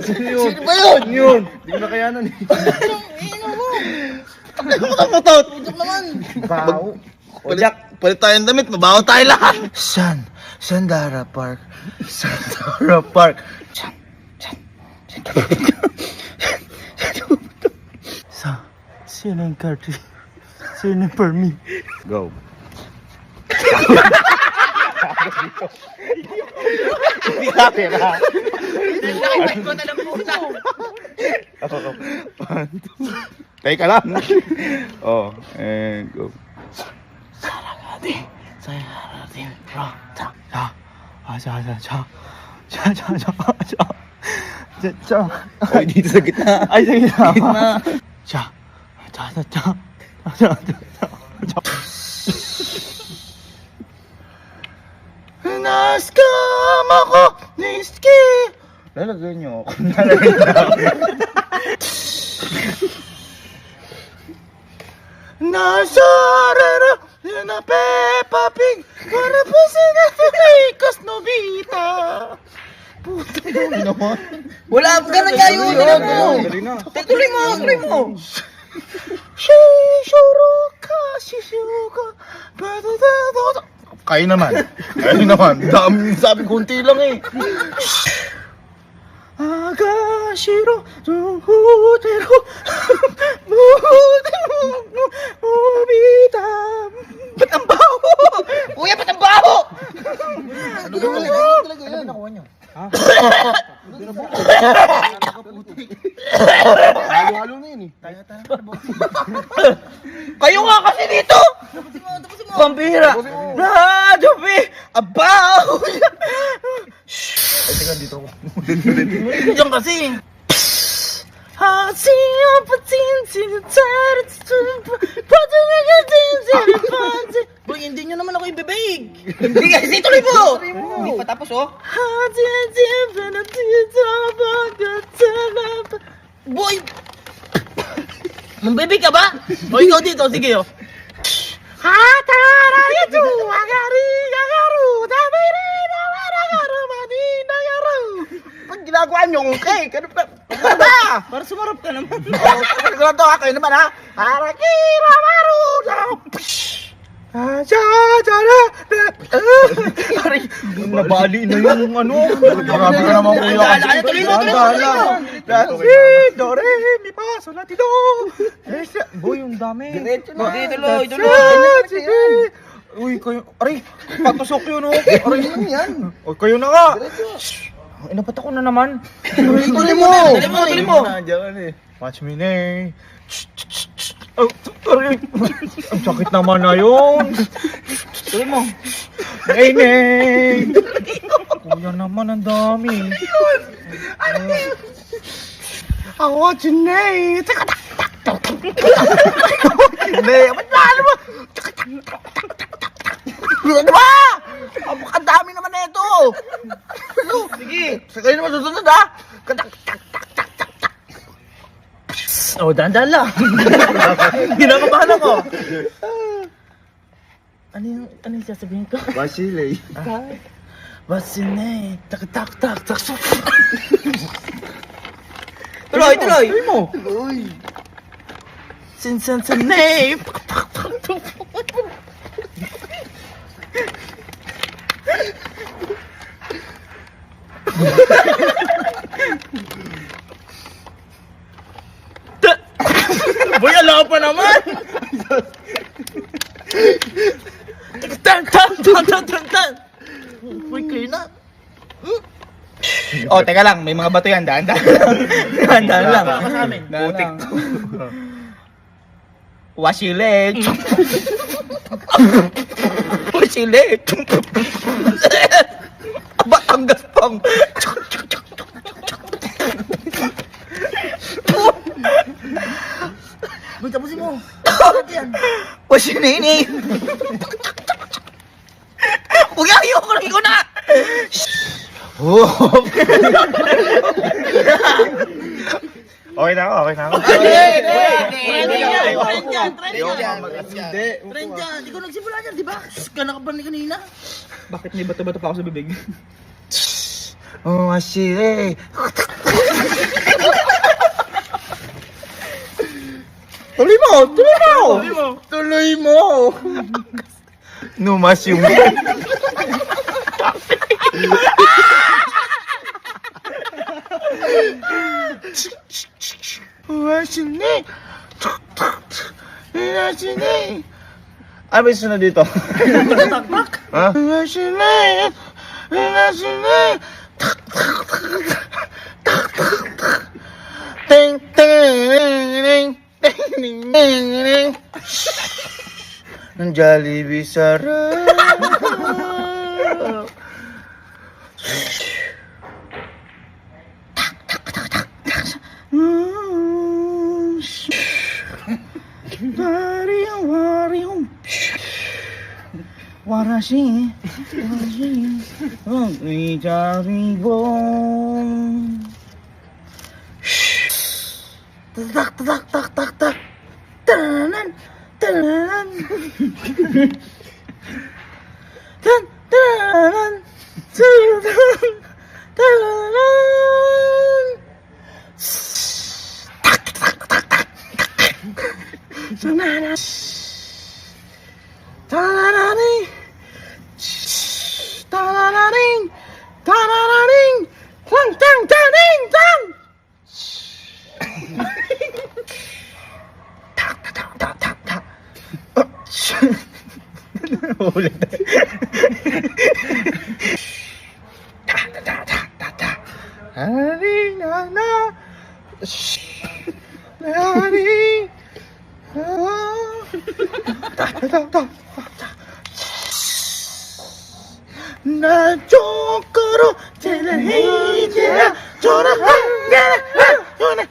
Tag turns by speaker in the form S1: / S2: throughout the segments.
S1: Sino ba yun?
S2: Yun. Hindi ko na kayanan eh.
S1: Ino mo. Takot. Putok naman.
S2: Baho.
S1: O Jack, palit tayo ng damit. Mabaho tayo lahat. Sandara Park. Sino yung country? Sino for me?
S2: Go.
S1: Hindi natin ha.
S3: Nakipag ko na lang muna.
S2: Teka lang. Oh, and go.
S1: Saragati. Bro.
S2: Ay, dito sa gitna.
S1: Ay, sige na. Naskam ako, niski.
S2: Lalagyan niyo ako.
S1: Nasarara na Peppa Pig. Para po sila tumikas Nobita. Puta naman. Wala ka na kayo.
S2: Dali na.
S1: Tuloy mo. Shishuruka, shishuka.
S2: Kayo naman. Dami sabi konti lang eh.
S1: Agashiro, Zuhutero, Mubita. Ba't ang baho? Kuya, ba't ang baho?
S2: Ano talaga yan? Nakuha niyo? Ha? Halo-halo na yun eh.
S1: Kayo nga kasi dito! Pambira! Nadumi! Abaho!
S2: Ay, teka, dito ako.
S1: Diyan kasi. Hasiya patin sinatara Boy, hindi nyo naman ako ibibig. Hindi kasi tuloy mo. Hindi pa tapos oh. Boy! Mambibig ka ba? O ikaw dito, sige oh. Hatara ito, agari, agaru, damiri, damara, madina, garu.
S2: Pag ginagawa niyo, okay. Ano pa?
S1: Para sumarap ka naman.
S2: Pag to, kayo naman ha.
S1: Haraki, ramaru,
S2: Nabali na yung ano. Grabe ka naman kuya.
S1: Tuloy mo.
S2: Do, re, mi, fa, sol, la, ti, do. Boy, yung dami.
S1: Tuloy.
S2: Uy, kayo. Aray, patusok yun oh. Aray, yun yan. O, kayo na nga. Inapat ako na naman.
S1: Tuloy mo.
S2: Watch me, Nay. Oh, aray. Ang sakit naman na yun.
S1: Tuloy mo.
S2: Nay. Kuya naman, ang dami. I want you, Nay. Nay, ba't lalo mo?
S1: Ano ba? Ang dami naman na ito. Sige. Kayo naman susunod ha. Oh, dandan lang. Ginakabahan ako. Ano yung sasabihin ko?
S2: Basile.
S1: Basinay. Tak. Tuloy.
S2: Tuloy mo.
S1: Sinsansanay. Boy, alam pa naman! Tan! Boy, kayo na! Oh, teka lang, may mga bato yan, daan lang. Putik to. Wash your leg. Batangas pang. Boy, tapusin mo. Wash your nene. Huwag ayoko na.
S2: Okay na ako.
S1: Trend yan. Ikaw nagsimula yan, di ba? Ka nakaban ni kanina.
S3: Bakit may bato-bato pa ako sa bibig?
S1: 아시네. tuloy mo. No masyum. Asyine. Asyine. Ano ba yung sunod dito? Ha? Asyine. Asyine. Ting ting ting ting. Ang Jollibee sarap. Warashi, tak tak tak tak tak, tanan tanan, tan tanan, tanan tanan, tak tak tak tak, tanan. Tarararing, tarararing, tarararing, tang tang taring tang. Tak tak tak tak tak. Ulit. Tak tak tak tak tak. Hari na na. Hari. Tak tak tak. 나 쪼끄로 텔레히지야 전화한게 전화히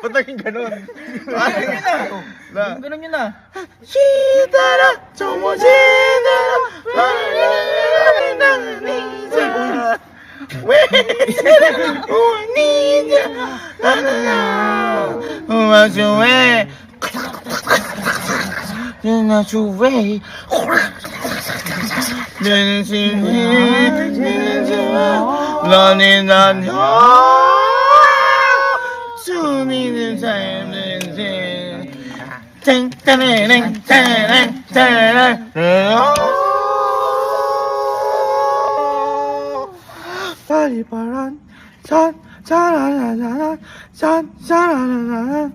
S1: Ba't naging ganun?
S3: Ganun yun na.
S1: 시다라 정모시다라 라라라라라라라라라 왜 우니냐 나나나 우마주에 나 주웨이 너는 너는 난 수미는 삶은 땡땡땡땡땡땡 파리파란 짠 짜라라라라 짠 짜라라라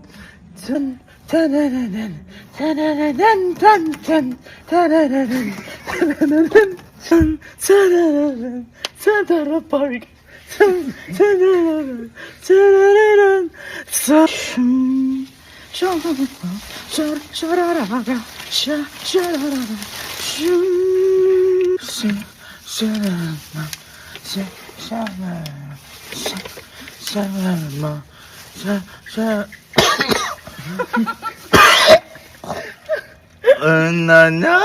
S1: 짠 짜라라란 짜라라란 짠짠 짜라라란 짜라라란 짠 짜라라란 짜라라 파리 짠 짜라라란 짜라라란 짠 샤라라라 샤라라라 샤라라라 나나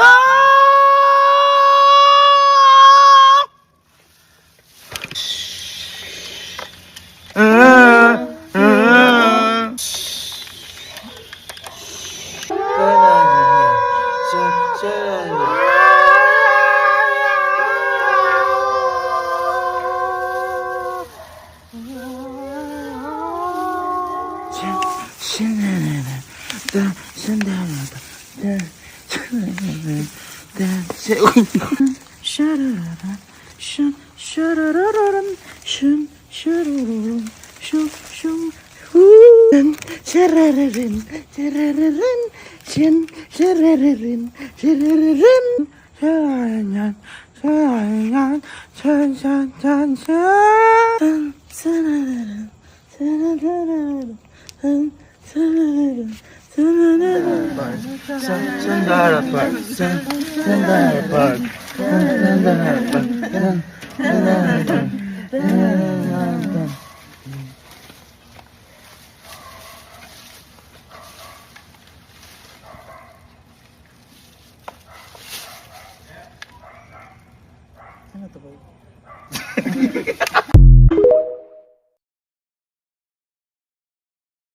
S1: Sandara Park.